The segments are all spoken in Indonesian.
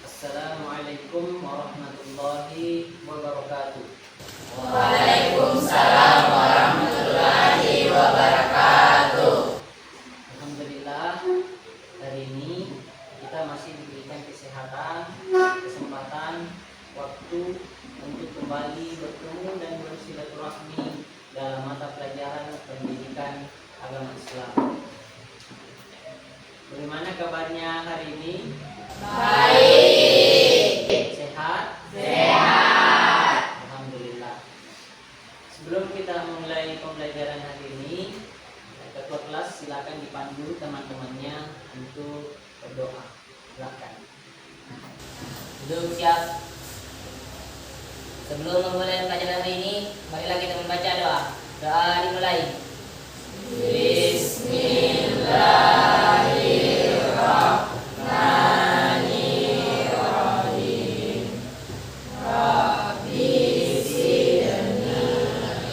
Assalamualaikum warahmatullahi wabarakatuh. Waalaikumsalam warahmatullahi wabarakatuh. Alhamdulillah, hari ini kita masih diberikan kesehatan, kesempatan, waktu untuk kembali bertemu dan bersilaturahmi dalam mata pelajaran pendidikan agama Islam. Bagaimana kabarnya hari ini? Baik. Sehat? Sehat. Alhamdulillah. Sebelum kita mulai pembelajaran hari ini, ketua kelas silakan dipandu teman-temannya untuk berdoa. Silakan. Duduk siap. Sebelum memulai pelajaran hari ini, marilah kita membaca doa. Doa dimulai. Bismillahirrahmanirrahim. Rabbi zidni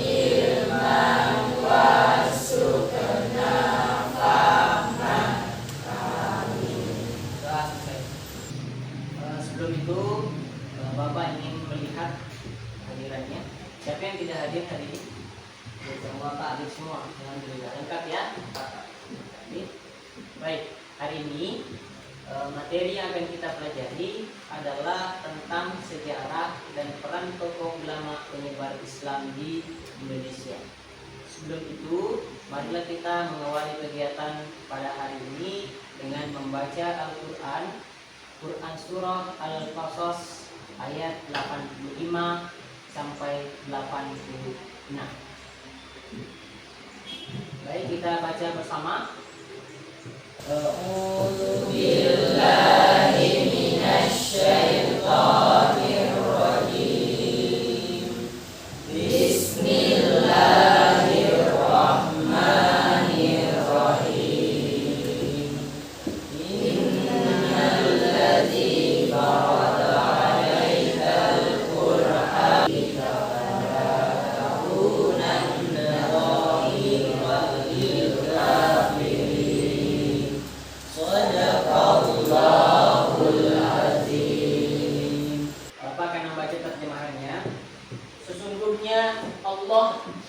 ilman warzuqna fahman. Amin. Doa selesai. Sebelum itu, Bapak ingin melihat hadirannya. Siapa yang tidak hadir hari ini? Semua Pak hadir semua. Alhamdulillah. Lengkap ya? Baik, hari ini materi yang akan kita pelajari adalah tentang sejarah dan peran tokoh ulama penyebar Islam di Indonesia. Sebelum itu, marilah kita mengawali kegiatan pada hari ini dengan membaca Al-Quran, Quran Surah Al-Qasas ayat 85 sampai 86. Baik, kita baca bersama. A'udzu billahi minasy syaithanir rajim. Bismillahirrahmanirrahim. Innal ladzi farada 'alaikal Qur'an litakunanna dhahiran lil kafirin. Shadaqallahul azim. Bapak akan membaca terjemahannya. Sesungguhnya Allah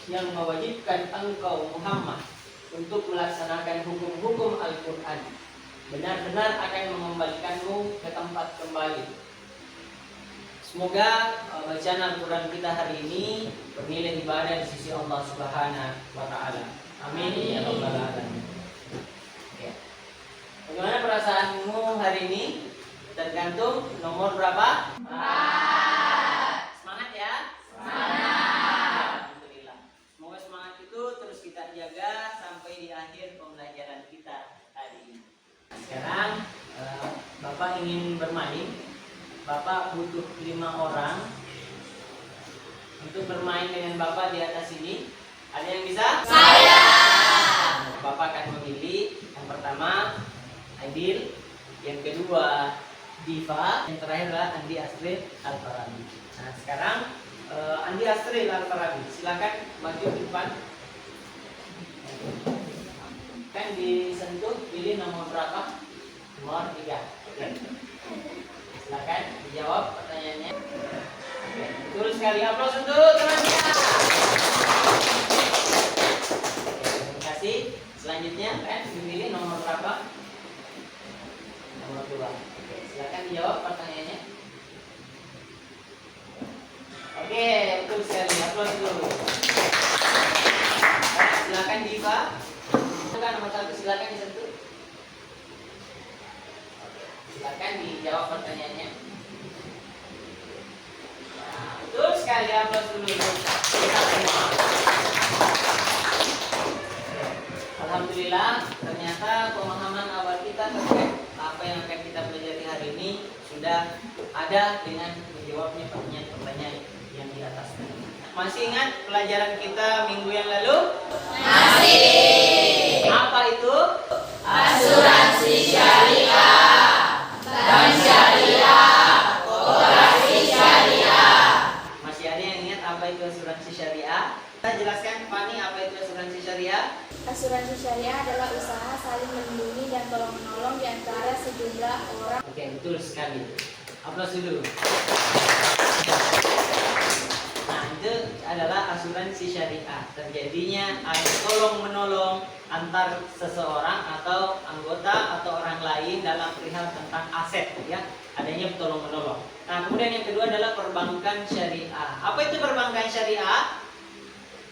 yang mewajibkan engkau Muhammad untuk melaksanakan hukum-hukum Al-Quran benar-benar akan mengembalikanmu ke tempat kembali. Semoga bacaan Al-Quran kita hari ini bernilai ibadah di sisi Allah Subhanahu wa Ta'ala. Amin ya rabbal alamin. Oke. Bagaimana perasaanmu hari ini? Tergantung nomor berapa? 4. Semangat ya? Semangat. Alhamdulillah. Semoga semangat itu terus kita jaga sampai di akhir pembelajaran kita hari ini. Sekarang Bapak ingin bermain. Bapak butuh 5 orang untuk bermain dengan Bapak di atas sini. Ada yang bisa? Saya. Bapak akan memilih yang pertama Aidil, yang kedua Diva, yang terakhir adalah Andi Astrid Al-Farabi. Nah sekarang Andi Astrid Al-Farabi, silakan maju ke depan. Kan disentuh, pilih nomor berapa? Nomor 3. Oke. Silakan dijawab pertanyaannya. Oke. Betul sekali, aplaus untuk teman-teman. Terima kasih. Selanjutnya kan dipilih nomor berapa? Nomor 2. Oke, silakan dijawab pertanyaannya. Oke, betul sekali. Aplaus dulu. Silakan Diva. Nomor 1 silakan disentuh. Silakan dijawab pertanyaannya. Nah, betul sekali. Aplaus dulu. Kita semua. Alhamdulillah, ternyata pemahaman awal sudah ada dengan menjawabnya pertanyaan-pertanyaan yang di atas tadi. Masih ingat pelajaran kita minggu yang lalu? Masih. Apa itu? Asuransi syariah, bank syariah, koperasi syariah. Masih ada yang ingat apa itu asuransi syariah? Kita jelaskan Fani apa itu asuransi syariah? Asuransi syariah adalah usaha saling melindungi dan tolong-menolong di antara sejumlah orang. Oke, betul sekali. Aplaus dulu. Nah, itu adalah asuransi syariah. Terjadinya ada tolong-menolong antar seseorang atau anggota atau orang lain dalam perihal tentang aset, ya. Adanya tolong-menolong. Nah, kemudian yang kedua adalah perbankan syariah. Apa itu perbankan syariah?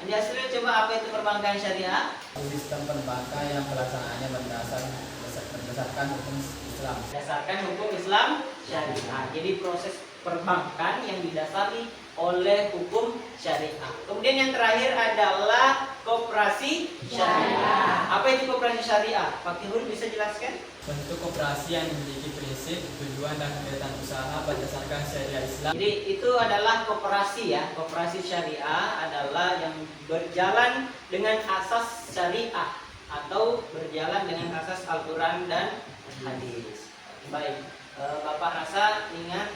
Andi Asril, coba apa itu perbankan syariah? Sistem perbankan yang pelaksanaannya berdasarkan hukum Islam. Berdasarkan hukum Islam syariah. Jadi proses perbankan yang didasari oleh hukum syariah. Kemudian yang terakhir adalah koperasi syariah. Apa itu koperasi syariah? Pak Kihul bisa jelaskan? Bentuk koperasi yang memiliki prinsip, tujuan dan kegiatan usaha berdasarkan syariat Islam. Jadi itu adalah koperasi, ya. Koperasi syariah adalah yang berjalan dengan asas syariah atau berjalan dengan asas Al-Quran dan hadis. Baik, Bapak rasa ingat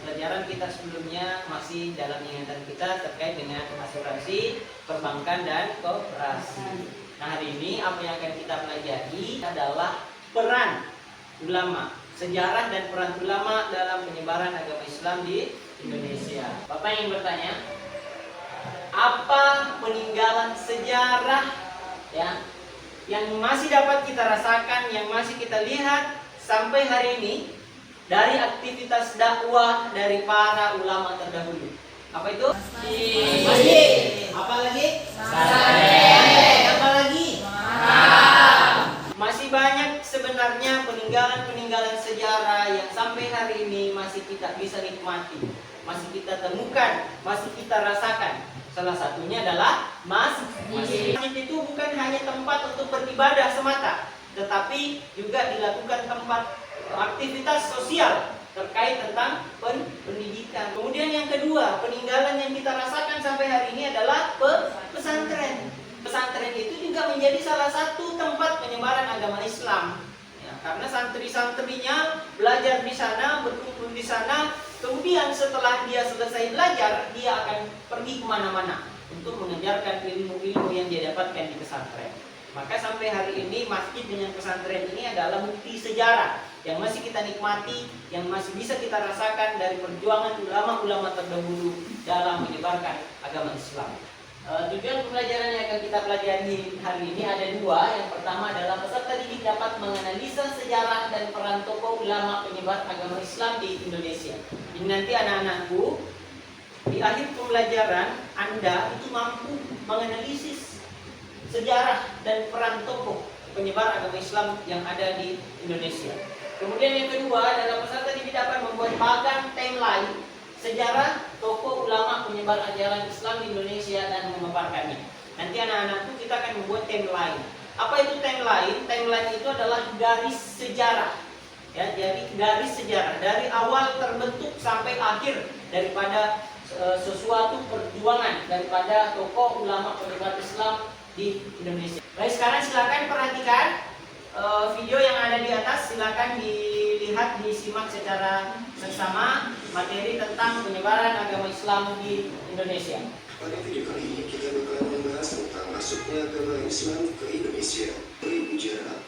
pelajaran kita sebelumnya masih dalam ingatan kita terkait dengan asuransi, perbankan dan koperasi. Nah, hari ini apa yang akan kita pelajari adalah peran ulama, sejarah dan peran ulama dalam penyebaran agama Islam di Indonesia. Bapak ingin bertanya, apa peninggalan sejarah, ya, yang masih dapat kita rasakan, yang masih kita lihat sampai hari ini dari aktivitas dakwah dari para ulama terdahulu? Apa itu? Masjid. Apa lagi? Apa lagi? Masih banyak sebenarnya peninggalan-peninggalan sejarah yang sampai hari ini masih kita bisa nikmati, masih kita temukan, masih kita rasakan. Salah satunya adalah masjid. Masjid itu bukan hanya tempat untuk beribadah semata, tetapi juga dilakukan tempat aktivitas sosial terkait tentang pendidikan. Kemudian yang kedua, peninggalan yang kita rasakan sampai hari ini adalah pesantren. Pesantren itu juga menjadi salah satu tempat penyebaran agama Islam, ya, karena santri-santrinya belajar di sana, berkumpul di sana. Kemudian setelah dia selesai belajar, dia akan pergi kemana-mana untuk mengejarkan ilmu-ilmu yang dia dapatkan di pesantren. Maka sampai hari ini masjid dengan pesantren ini adalah bukti sejarah yang masih kita nikmati, yang masih bisa kita rasakan dari perjuangan ulama-ulama terdahulu dalam menyebarkan agama Islam. Tujuan pembelajaran yang akan kita pelajari hari ini ada dua. Yang pertama adalah peserta didik dapat menganalisa sejarah dan peran tokoh ulama penyebar agama Islam di Indonesia. Ini nanti anak-anakku, di akhir pembelajaran Anda itu mampu menganalisis sejarah dan peran tokoh penyebar agama Islam yang ada di Indonesia. Kemudian yang kedua adalah peserta didik dapat membuat bagan timeline sejarah tokoh ulama penyebar ajaran Islam di Indonesia dan memaparkannya. Nanti anak-anakku kita akan membuat timeline. Apa itu timeline? Timeline itu adalah garis sejarah, ya, jadi garis sejarah dari awal terbentuk sampai akhir daripada sesuatu perjuangan daripada tokoh ulama penyebar Islam di Indonesia. Baik, sekarang silakan perhatikan video yang ada di atas. Silakan dilihat, disimak secara seksama materi tentang penyebaran agama Islam di Indonesia. Pada video kali ini kita bakalan membahas tentang masuknya agama Islam ke Indonesia dari sejarah.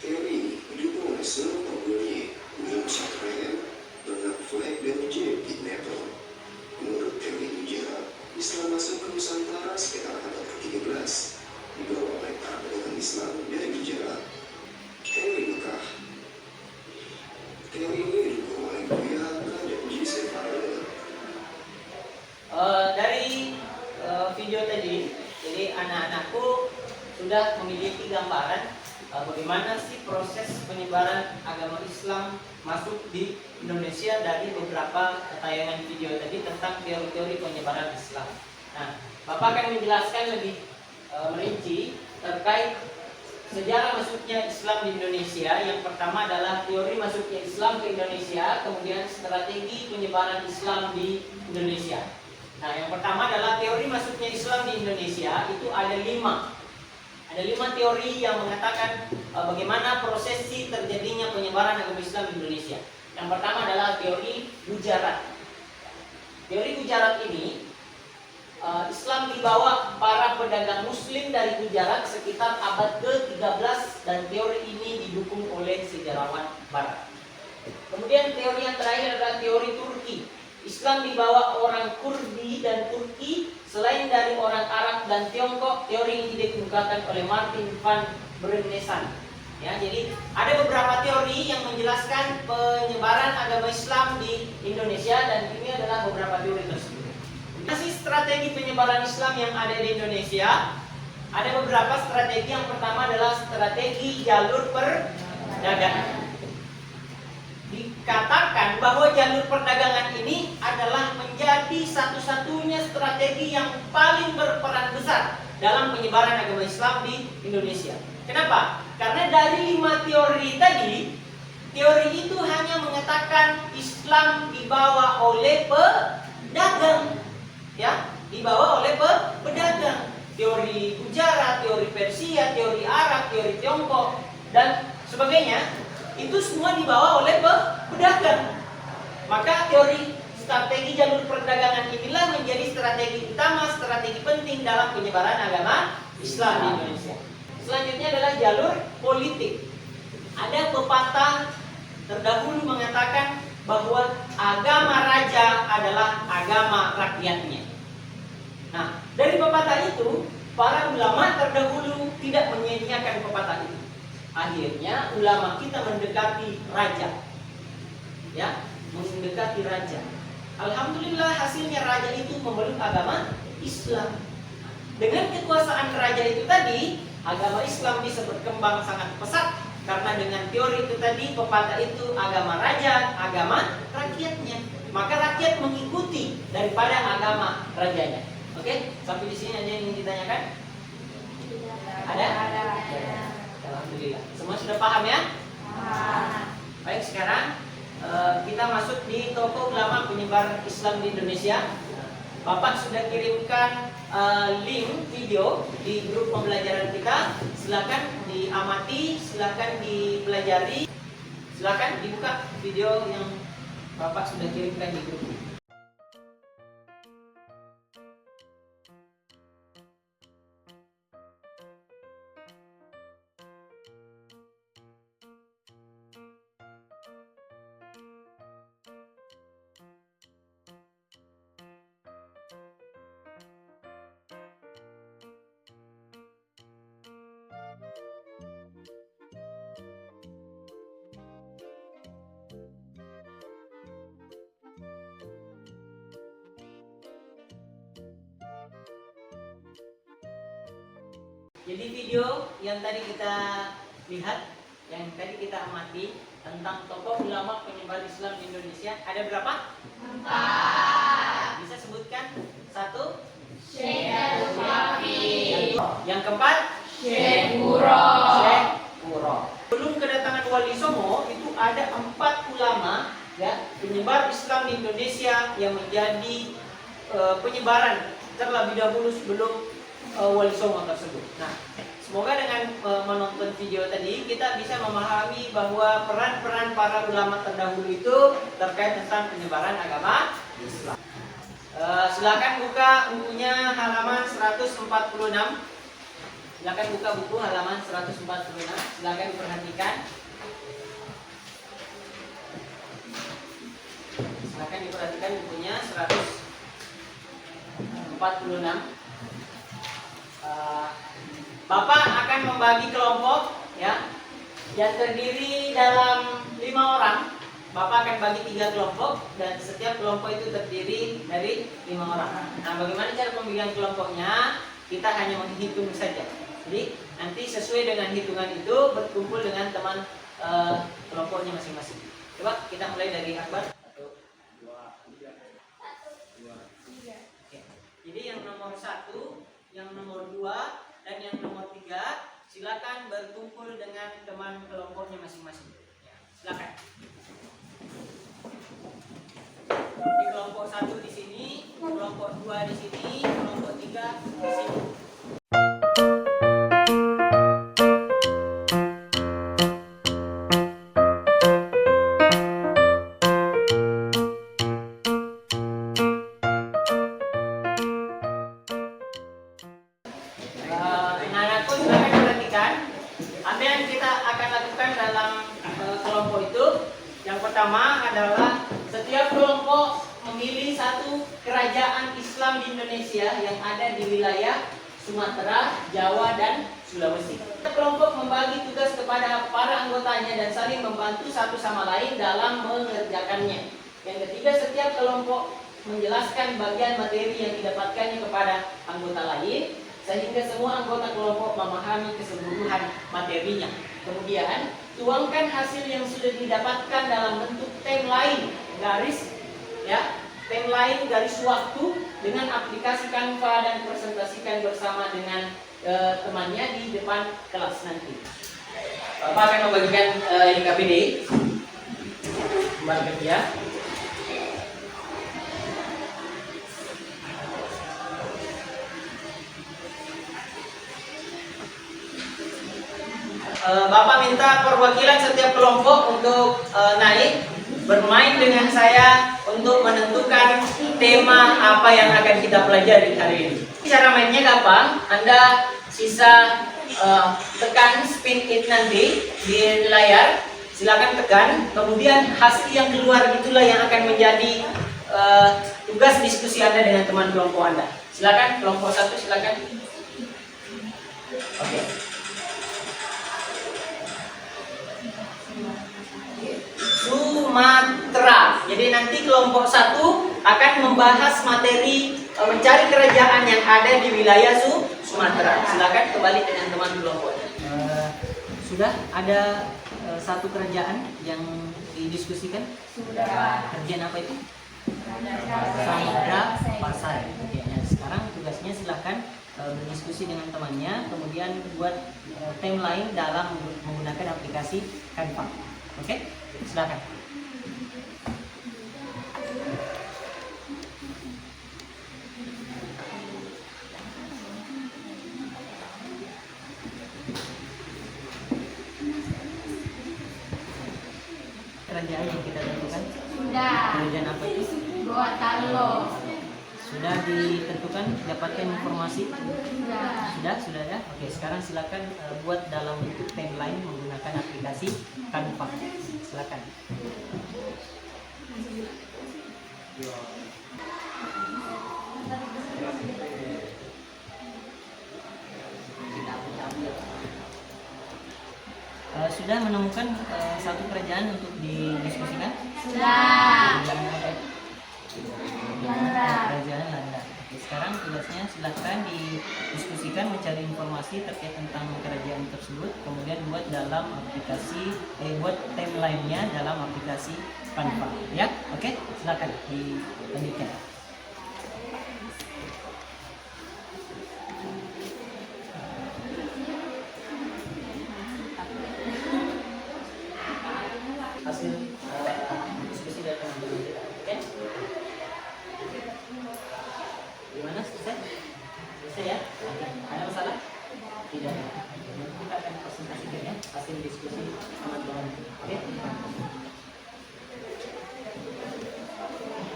Teori ini didukung oleh seluruh penghuni William Shakespeare, Bernard Fleck, dan James Kidnapper. Menurut teori sejarah, Islam masuk ke Nusantara sekitar abad ke-13, dibawa oleh para pedagang Islam dari sejarah. Teori Mekah. Teori ini didukung oleh Buya Hamka dan Joseph Haller. Dari video tadi, jadi anak-anakku sudah memiliki gambaran bagaimana sih proses penyebaran agama Islam masuk di Indonesia dari beberapa tayangan video tadi tentang teori-teori penyebaran Islam. Nah, Bapak akan menjelaskan lebih merinci terkait sejarah masuknya Islam di Indonesia. Yang pertama adalah teori masuknya Islam ke Indonesia, kemudian strategi penyebaran Islam di Indonesia. Nah, yang pertama adalah teori masuknya Islam di Indonesia. Itu ada 5. Ada 5 teori yang mengatakan bagaimana prosesi terjadinya penyebaran agama Islam di Indonesia. Yang pertama adalah teori Gujarat. Teori Gujarat ini, Islam dibawa para pedagang muslim dari Gujarat sekitar abad ke-13 dan teori ini didukung oleh sejarawan barat. Kemudian teori yang terakhir adalah teori Turki. Islam dibawa orang Kurdi dan Turki selain dari orang Arab dan Tiongkok. Teori ini dikemukakan oleh Martin van Brennessan. Ya, jadi ada beberapa teori yang menjelaskan penyebaran agama Islam di Indonesia dan ini adalah beberapa teori tersebut. Masih strategi penyebaran Islam yang ada di Indonesia. Ada beberapa strategi. Yang pertama adalah strategi jalur perdagangan. Dikatakan bahwa jalur perdagangan ini adalah menjadi satu-satunya strategi yang paling berperan besar dalam penyebaran agama Islam di Indonesia. Kenapa? Karena dari 5 teori tadi, teori itu hanya mengatakan Islam dibawa oleh pedagang, ya, dibawa oleh pedagang. Teori Gujarat, teori Persia, teori Arab, teori Tiongkok dan sebagainya. Itu semua dibawa oleh pedagang. Maka teori strategi jalur perdagangan inilah menjadi strategi utama, strategi penting dalam penyebaran agama Islam di Indonesia. Selanjutnya adalah jalur politik. Ada pepatah terdahulu mengatakan bahwa agama raja adalah agama rakyatnya. Nah, dari pepatah itu, para ulama terdahulu tidak menyia-nyiakan pepatah itu. Akhirnya ulama kita mendekati raja, ya, mendekati raja. Alhamdulillah hasilnya raja itu memeluk agama Islam. Dengan kekuasaan raja itu tadi, agama Islam bisa berkembang sangat pesat karena dengan teori itu tadi, pepatah itu agama raja, agama rakyatnya. Maka rakyat mengikuti daripada agama rajanya. Oke, sampai di sini ada yang ingin ditanyakan? Ada? Alhamdulillah. Semua sudah paham ya? Baik, sekarang kita masuk di tokoh ulama penyebar Islam di Indonesia. Bapak sudah kirimkan link video di grup pembelajaran kita. Silakan diamati, silakan dipelajari. Silakan dibuka video yang Bapak sudah kirimkan di grup. Jadi video yang tadi kita lihat, yang tadi kita amati tentang tokoh ulama penyebar Islam di Indonesia, ada berapa? 4. Bisa sebutkan? 1? Syekh Abdul Hafid. Yang keempat? Syekh Kuro. Syekh Kuro. Sebelum kedatangan Wali Songo itu ada 4 ulama, ya, penyebar Islam di Indonesia yang menjadi penyebaran terlebih dahulu sebelum Wali Songo tersebut. Nah, semoga dengan menonton video tadi kita bisa memahami bahwa peran-peran para ulama terdahulu itu terkait tentang penyebaran agama Islam. Silakan buka bukunya halaman 146. Silakan buka buku halaman 146. Silakan diperhatikan. Silakan diperhatikan bukunya 146. Bapak akan membagi kelompok, ya, yang terdiri dalam 5 orang. Bapak akan bagi 3 kelompok dan setiap kelompok itu terdiri dari 5 orang. Nah, bagaimana cara pembagian kelompoknya? Kita hanya menghitung saja. Jadi nanti sesuai dengan hitungan itu berkumpul dengan teman kelompoknya masing-masing. Coba kita mulai dari Akbar. 1, 2, 3. Jadi yang nomor 1, yang nomor 2, dan yang nomor 3 silakan berkumpul dengan teman kelompoknya masing-masing. Ya, silakan. Di kelompok 1 di sini, kelompok 2 di sini, kelompok 3 di sini. Anak-anakku silakan perhatikan apa yang kita akan lakukan dalam kelompok itu. Yang pertama adalah setiap kelompok memilih satu kerajaan Islam di Indonesia yang ada di wilayah Sumatera, Jawa, dan Sulawesi. Setiap kelompok membagi tugas kepada para anggotanya dan saling membantu satu sama lain dalam mengerjakannya. Yang ketiga, setiap kelompok menjelaskan bagian materi yang didapatkannya kepada anggota lain sehingga semua anggota kelompok memahami keseluruhan materinya. Kemudian, tuangkan hasil yang sudah didapatkan dalam bentuk timeline, garis waktu dengan aplikasi Canva dan presentasikan bersama dengan temannya di depan kelas nanti. Bapak akan membagikan NKPD. Kembali ke dia. Bapak minta perwakilan setiap kelompok untuk naik bermain dengan saya untuk menentukan tema apa yang akan kita pelajari hari ini. Cara mainnya gampang, Anda sisa tekan spin it nanti di layar, silakan tekan, kemudian hasil yang keluar itulah yang akan menjadi tugas diskusi Anda dengan teman kelompok Anda. Silakan kelompok 1, silakan. Oke. Sumatera. Jadi nanti kelompok 1 akan membahas materi mencari kerajaan yang ada di wilayah Sumatera. Silakan kembali dengan teman kelompoknya. Sudah ada satu kerajaan yang didiskusikan? Sudah. Kerajaan apa itu? Samudra Pasai. Oke, nah sekarang tugasnya silahkan berdiskusi dengan temannya, kemudian buat timeline dalam menggunakan aplikasi Canva. Oke, silakan. Kerajaan yang kita tentukan? Sudah. Kerajaan apa itu? Gorontalo. Sudah ditentukan, dapatkan informasi? Sudah. Sudah ya. Oke, sekarang silakan buat dalam bentuk timeline menggunakan aplikasi Canva. Silakan. Sudah menemukan satu kerajaan untuk didiskusikan? Sudah. Kerajaan apa itu? Kerajaan Landa. Oke, sekarang tugasnya silakan didiskusikan, mencari informasi terkait tentang kerajaan tersebut, kemudian buat dalam aplikasi, buat timeline-nya dalam aplikasi Canva. Ya, oke, silakan dilanjutkan. Hasil diskusi dari teman-teman kita, oke? Gimana, selesai? Selesai ya? Oke. Ada masalah? Tidak ada. Kita akan presentasikan ya hasil diskusi teman-teman. Oke?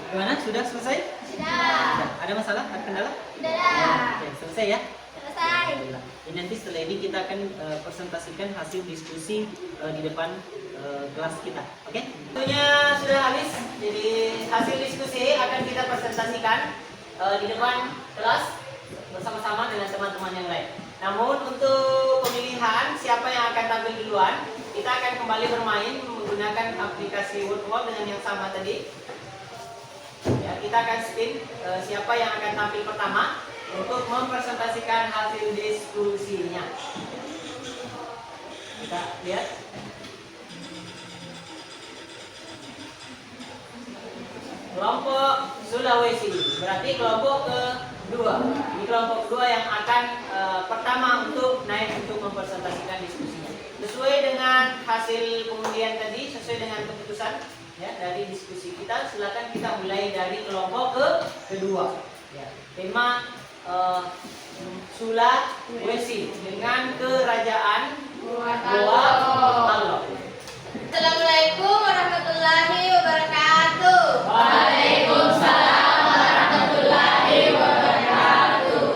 Gimana? Sudah selesai? Sudah. Ada masalah? Ada kendala? Sudah. Oke, selesai ya? Selesai. Alhamdulillah. Ini nanti setelah ini kita akan presentasikan hasil diskusi di depan kelas kita. Oke? Waktunya sudah habis. Jadi hasil diskusi akan kita presentasikan di depan kelas bersama-sama dengan teman-teman yang lain. Namun untuk pemilihan siapa yang akan tampil duluan, kita akan kembali bermain menggunakan aplikasi Wordwall dengan yang sama tadi. Ya, kita akan spin siapa yang akan tampil pertama untuk mempresentasikan hasil diskusinya. Kita lihat. Kelompok Sulawesi, berarti kelompok kedua. Ini kelompok kedua yang akan pertama untuk naik untuk mempresentasikan diskusinya. Sesuai dengan hasil pengundian tadi, sesuai dengan keputusan ya dari diskusi kita, silakan kita mulai dari kelompok kedua. Ya, tema Sulawesi dengan kerajaan Goa Talok. Assalamualaikum warahmatullahi wabarakatuh. Waalaikumsalam warahmatullahi wabarakatuh.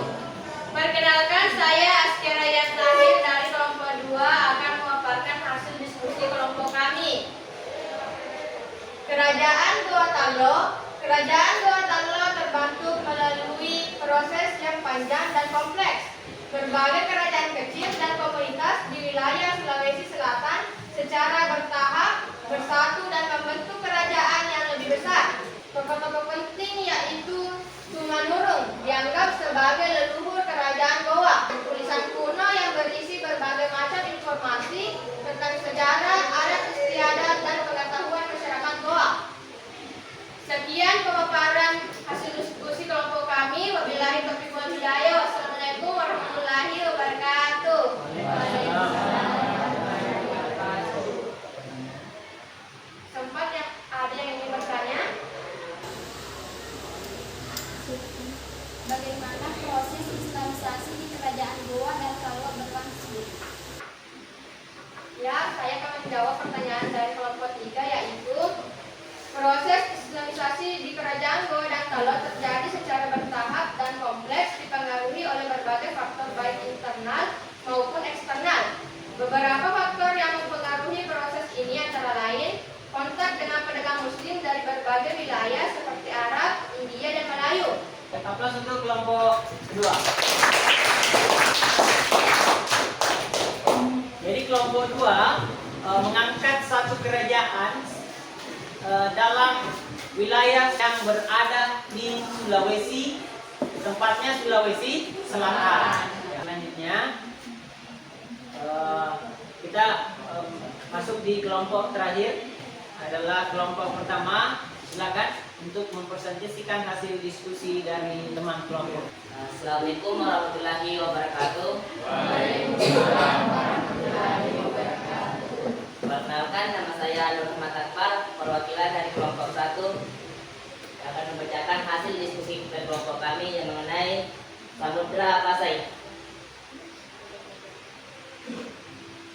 Perkenalkan, saya Askera Yastahir dari kelompok 2 akan memaparkan hasil diskusi kelompok kami. Kerajaan Goa Talok terbentuk melalui proses yang panjang dan kompleks. Berbagai kerajaan kecil dan komunitas di wilayah Sulawesi Selatan secara bertahap bersatu dan membentuk kerajaan yang lebih besar. Tokoh-tokoh penting yaitu Tumanurung dianggap sebagai leluhur kerajaan Goa. Tulisan kuno yang berisi berbagai macam informasi tentang sejarah, adat istiadat, dan pengetahuan masyarakat Goa. Sekian pemaparan hasil diskusi kelompok kami. Wabillahi taufiq wal hidayah. Wassalamualaikum warahmatullahi wabarakatuh. Sempat ada yang ingin bertanya? Bagaimana proses islamisasi di kerajaan Goa dan Talok berlangsung? Ya, saya akan menjawab pertanyaan dari kelompok 3, yaitu proses islamisasi di kerajaan Goa dan Talok terjadi secara bertahap dan kompleks, dipengaruhi oleh berbagai faktor baik internal maupun eksternal. Beberapa faktor yang mempengaruhi proses ini antara lain kontak dengan pedagang muslim dari berbagai wilayah seperti Arab, India, dan Melayu. Aplaus untuk kelompok kedua. Jadi kelompok 2 mengangkat satu kerajaan dalam wilayah yang berada di Sulawesi, tempatnya Sulawesi Selatan. Selanjutnya kita masuk di kelompok terakhir, adalah kelompok pertama. Silakan untuk mempresentasikan hasil diskusi dari teman kelompok. Assalamualaikum warahmatullahi wabarakatuh. Perkenalkan, nama saya Nur Rahmat Akbar, perwakilan dari kelompok 1 yang akan membacakan hasil diskusi dari kelompok kami yang mengenai Samudra Pasai.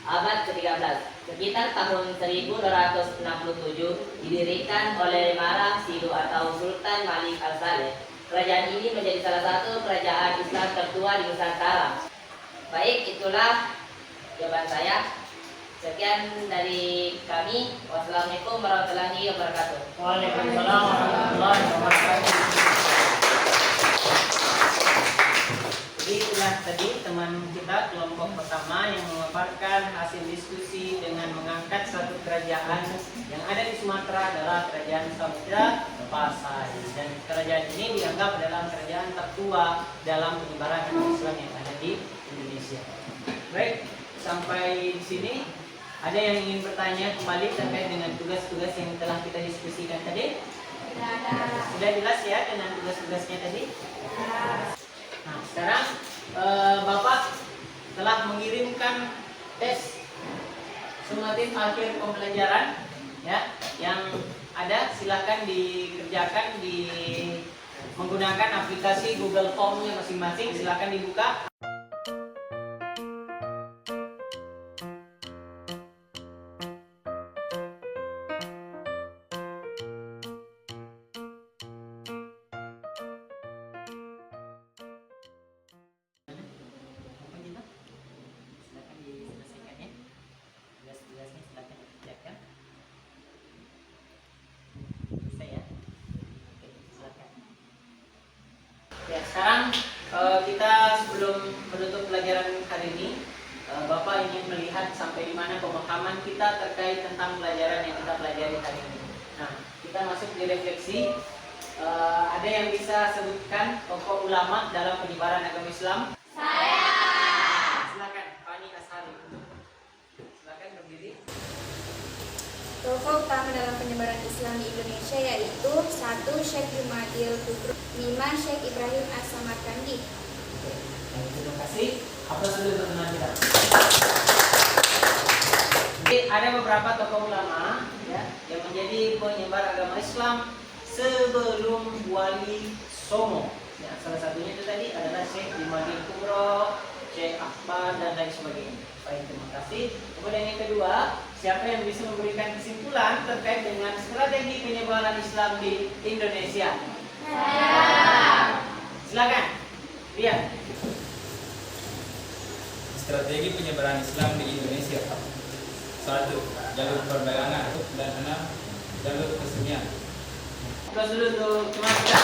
Abad ke-13, sekitar tahun 1267 didirikan oleh Marah Sidu atau Sultan Malik Al-Saleh. Kerajaan ini menjadi salah satu kerajaan Islam tertua di Nusantara. Baik, itulah jawaban saya. Sekian dari kami. Wassalamualaikum warahmatullahi wabarakatuh. Waalaikumsalam warahmatullahi wabarakatuh. Jadi itulah tadi teman kita kelompok pertama yang memaparkan hasil diskusi dengan mengangkat satu kerajaan yang ada di Sumatera adalah kerajaan Samudra Pasai, dan kerajaan ini dianggap adalah kerajaan tertua dalam penyebaran agama Islam yang ada di Indonesia. Baik, sampai di sini ada yang ingin bertanya kembali terkait dengan tugas-tugas yang telah kita diskusikan tadi? Sudah jelas ya dengan tugas-tugasnya tadi? Nah, sekarang Bapak telah mengirimkan tes sumatif akhir pembelajaran ya, yang ada silakan dikerjakan di menggunakan aplikasi Google Form-nya masing-masing. Silakan dibuka. Ya, sekarang kita sebelum menutup pelajaran hari ini, Bapak ingin melihat sampai di mana pemahaman kita terkait tentang pelajaran yang kita pelajari hari ini. Nah, kita masuk di refleksi. Ada yang bisa sebutkan tokoh ulama dalam penyebaran agama Islam? Saya. Silakan, Fani Ashari. Silakan berdiri. Tokoh utama dalam penyebaran Islam di Indonesia yaitu 1. Syekh Jumadil Kubro, 5. Syekh Ibrahim As-Samarkandi. Terima kasih. Aplaus dulu untuk teman kita. Jadi, ada beberapa tokoh ulama ya, yang menjadi penyebar agama Islam sebelum Wali Songo. Ya, salah satunya itu tadi adalah Syekh Jumadil Kubro, Syekh Ahmad dan lain sebagainya. Baik, terima kasih. Kemudian yang kedua, siapa yang bisa memberikan kesimpulan terkait dengan strategi penyebaran Islam di Indonesia? Silakan. Lihat. Strategi penyebaran Islam di Indonesia. 1. Jalur perdagangan. Dan 6. Jalur kesenian. Aplaus dulu untuk teman kita.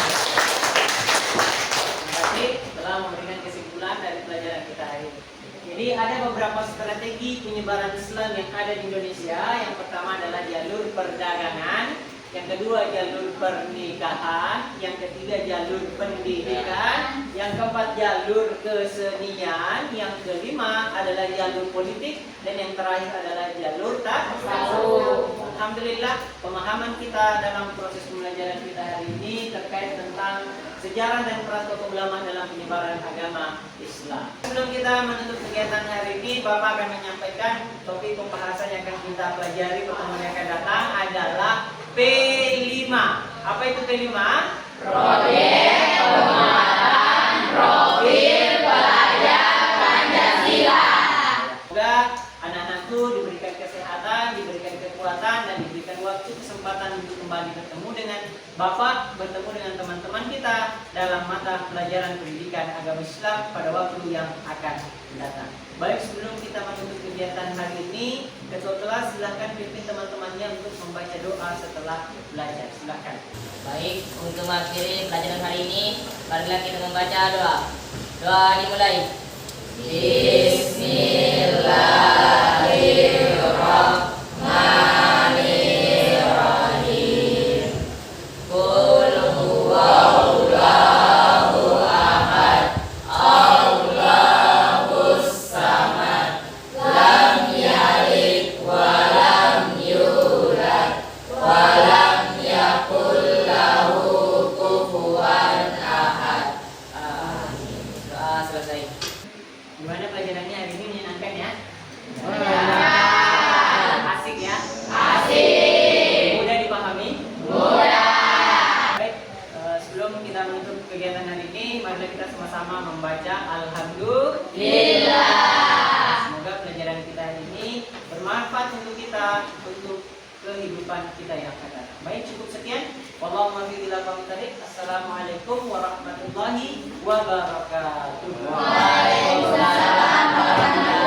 Terima kasih telah memberikan kesimpulan dari pelajaran kita hari ini. Jadi ada beberapa strategi penyebaran Islam yang ada di Indonesia. Yang pertama adalah jalur perdagangan, yang kedua jalur pernikahan, yang ketiga jalur pendidikan, yang keempat jalur kesenian, yang kelima adalah jalur politik, dan yang terakhir adalah jalur tasawuf. Alhamdulillah, pemahaman kita dalam proses pembelajaran kita hari ini terkait tentang sejarah dan peran tokoh ulama dalam penyebaran agama Islam. Sebelum kita menutup kegiatan hari ini, Bapak akan menyampaikan topik pembahasan yang akan kita pelajari pertemuan yang akan datang adalah P5. Apa itu P5? Proyek penguatan profil pelajar Pancasila. Semoga anak-anakku diberikan kesehatan, diberikan kekuatan, dan diberikan waktu kesempatan untuk kembali bertemu dengan Bapak, bertemu dengan teman-teman kita dalam mata pelajaran pendidikan agama Islam pada waktu yang akan datang. Baik, sebelum kita menutup kegiatan hari ini, ketua kelas silahkan pimpin teman-temannya untuk membaca doa setelah belajar. Silahkan. Baik, untuk mengakhiri pelajaran hari ini, marilah kita membaca doa. Doa dimulai. Bismillahirrahmanirrahim. Qul huwallahu ahad, Allahus samad, lam yalid wa lam yulad wa lam yakul lahu kufuwan ahad. Amin. Doa selesai. Gimana pelajarannya hari ini, menyenangkan ya? Asik ya? Asik. Mudah dipahami? Mudah. Baik, sebelum kita menutup kegiatan hari ini, mari kita sama-sama membaca Alhamdulillah. Semoga pelajaran kita hari ini bermanfaat untuk kita, untuk kehidupan kita yang akan datang. Baik, cukup sekian. Assalamualaikum warahmatullahi wabarakatuh. Waalaikumsalam warahmatullahi wabarakatuh.